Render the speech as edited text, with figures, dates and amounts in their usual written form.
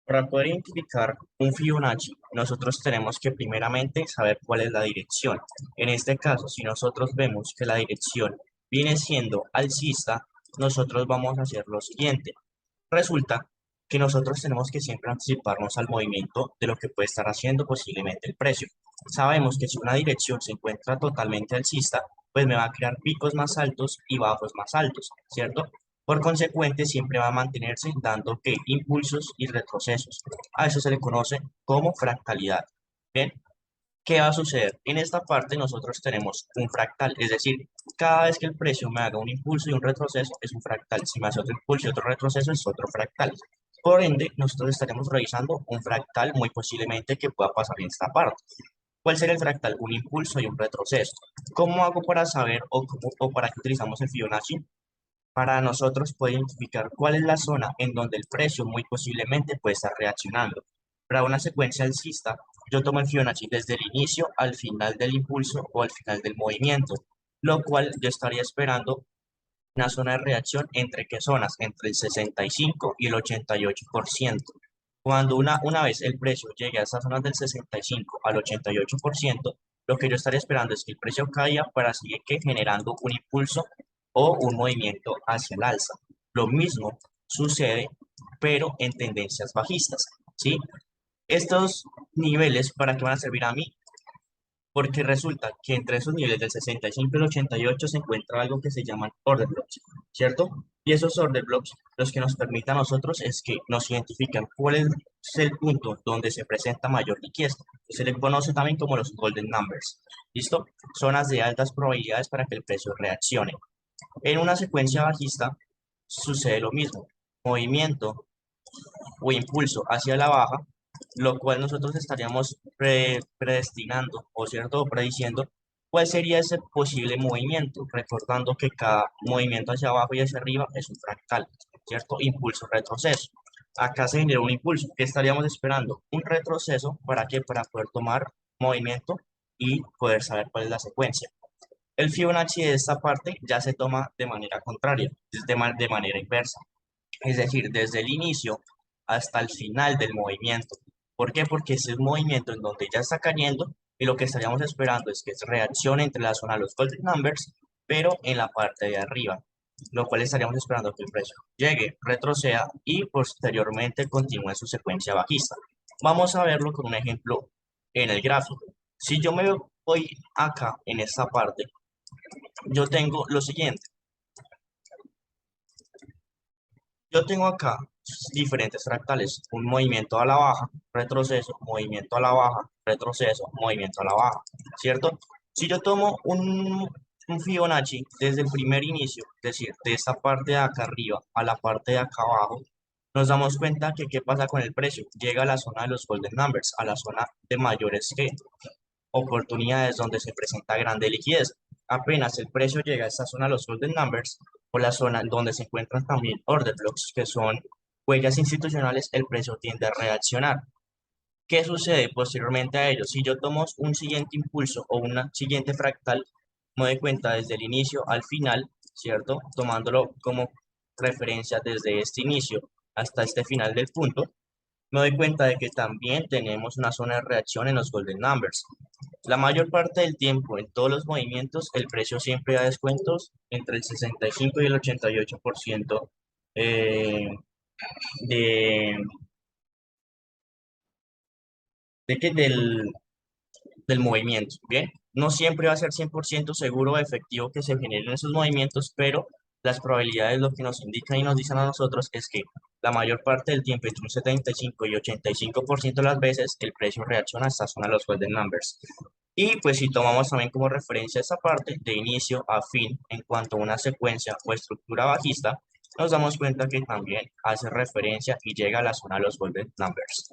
Para poder identificar un Fibonacci, nosotros tenemos que primeramente saber cuál es la dirección. En este caso, si nosotros vemos que la dirección viene siendo alcista, nosotros vamos a hacer lo siguiente. Resulta que nosotros tenemos que siempre anticiparnos al movimiento de lo que puede estar haciendo posiblemente el precio. Sabemos que si una dirección se encuentra totalmente alcista, pues me va a crear picos más altos y bajos más altos, ¿cierto? Por consecuente, siempre va a mantenerse dando que impulsos y retrocesos. A eso se le conoce como fractalidad. ¿Bien? ¿Qué va a suceder? En esta parte nosotros tenemos un fractal, es decir, cada vez que el precio me haga un impulso y un retroceso es un fractal. Si me hace otro impulso y otro retroceso es otro fractal. Por ende, nosotros estaremos revisando un fractal muy posiblemente que pueda pasar en esta parte. ¿Cuál sería el fractal? Un impulso y un retroceso. ¿Cómo hago para saber o para qué utilizamos el Fibonacci? Para nosotros poder identificar cuál es la zona en donde el precio muy posiblemente puede estar reaccionando. Para una secuencia alcista, yo tomo el Fibonacci desde el inicio al final del impulso o al final del movimiento, lo cual yo estaría esperando una zona de reacción entre qué zonas, entre el 65 y el 88%. Cuando una vez el precio llegue a esas zonas del 65 al 88%, lo que yo estaría esperando es que el precio caiga para seguir que generando un impulso o un movimiento hacia el alza. Lo mismo sucede, pero en tendencias bajistas, ¿sí? Estos niveles, ¿para qué van a servir a mí? Porque resulta que entre esos niveles del 65 y el 88 se encuentra algo que se llaman order blocks, ¿cierto? Y esos order blocks, los que nos permiten a nosotros es que nos identifican cuál es el punto donde se presenta mayor liquidez. Se le conoce también como los golden numbers, ¿listo? Zonas de altas probabilidades para que el precio reaccione. En una secuencia bajista sucede lo mismo. Movimiento o impulso hacia la baja, lo cual nosotros estaríamos predestinando, o cierto, o prediciendo cuál sería ese posible movimiento, recordando que cada movimiento hacia abajo y hacia arriba es un fractal, ¿cierto? Impulso, retroceso. Acá se genera un impulso. ¿Qué estaríamos esperando? Un retroceso, ¿para qué? Para poder tomar movimiento y poder saber cuál es la secuencia. El Fibonacci de esta parte ya se toma de manera contraria, de manera inversa. Es decir, desde el inicio hasta el final del movimiento. ¿Por qué? Porque ese es un movimiento en donde ya está cayendo y lo que estaríamos esperando es que reaccione entre la zona de los golden numbers, pero en la parte de arriba, lo cual estaríamos esperando que el precio llegue, retroceda y posteriormente continúe su secuencia bajista. Vamos a verlo con un ejemplo en el gráfico. Si yo me voy acá en esta parte, yo tengo lo siguiente. Yo tengo acá diferentes fractales, un movimiento a la baja, retroceso, movimiento a la baja, retroceso, movimiento a la baja, ¿cierto? Si yo tomo un Fibonacci desde el primer inicio, es decir, de esta parte de acá arriba a la parte de acá abajo, nos damos cuenta que qué pasa con el precio. Llega a la zona de los golden numbers, a la zona de mayores que oportunidades donde se presenta grande liquidez. Apenas el precio llega a esta zona, los golden numbers, o la zona donde se encuentran también order blocks, que son huellas institucionales, el precio tiende a reaccionar. ¿Qué sucede posteriormente a ello? Si yo tomo un siguiente impulso o una siguiente fractal, me doy cuenta desde el inicio al final, ¿cierto? Tomándolo como referencia desde este inicio hasta este final del punto, me doy cuenta de que también tenemos una zona de reacción en los golden numbers. La mayor parte del tiempo, en todos los movimientos, el precio siempre da descuentos entre el 65 y el 88% eh, de, del movimiento, ¿bien? No siempre va a ser 100% seguro o efectivo que se generen esos movimientos, pero las probabilidades lo que nos indican y nos dicen a nosotros es que la mayor parte del tiempo, entre un 75 y 85% de las veces, el precio reacciona a esta zona de los golden numbers. Y pues si tomamos también como referencia esta parte de inicio a fin en cuanto a una secuencia o estructura bajista, nos damos cuenta que también hace referencia y llega a la zona de los golden numbers.